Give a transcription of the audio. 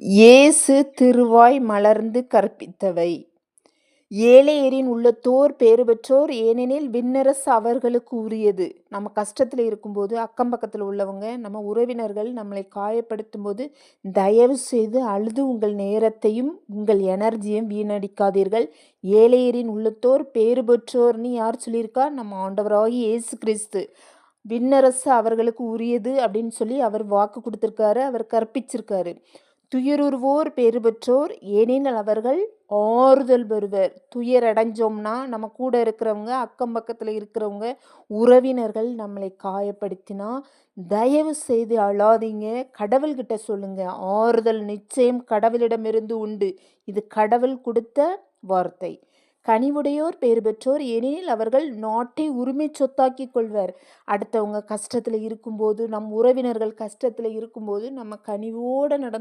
இயேசு திருவாய் மலர்ந்து கற்பித்தவை. ஏழையரின் உள்ளத்தோர் பேறுபெற்றோர், ஏனெனில் விண்ணரசு அவர்களுக்கு உரியது. நம்ம கஷ்டத்துல இருக்கும்போது, அக்கம் பக்கத்துல உள்ளவங்க, நம்ம உறவினர்கள் நம்மளை காயப்படுத்தும்போது, தயவு செய்து அழுது உங்கள் நேரத்தையும், உங்கள் எனர்ஜியும் வீணடிக்காதீர்கள். ஏழையரின் உள்ளத்தோர் பேறுபெற்றோர்ன்னு யார் சொல்லியிருக்கா? நம்ம ஆண்டவராகிய இயேசு கிறிஸ்து. விண்ணரசு அவர்களுக்கு உரியது அப்படின்னு சொல்லி அவர் வாக்கு கொடுத்திருக்காரு, அவர் கற்பிச்சிருக்காரு. துயருறுவோர் பேறு பெற்றோர், ஏனெனில் அவர்கள் ஆறுதல் பெறுவர். துயரடைஞ்சோம்னா நம்ம கூட இருக்கிறவங்க, அக்கம் பக்கத்தில் இருக்கிறவங்க, உறவினர்கள் நம்மளை காயப்படுத்தினா தயவு செய்து அழாதீங்க. கடவுள்கிட்ட சொல்லுங்க. ஆறுதல் நிச்சயம் கடவுளிடமிருந்து உண்டு. இது கடவுள் கொடுத்த வார்த்தை. கனிவுடையோர் பேறு பெற்றோர், ஏனெனில் அவர்கள் நாட்டை உரிமை சொத்தாக்கி கொள்வர். அடுத்தவங்க கஷ்டத்தில் இருக்கும்போது, நம் உறவினர்கள் கஷ்டத்தில் இருக்கும்போது நம்ம கனிவோடு நடந்து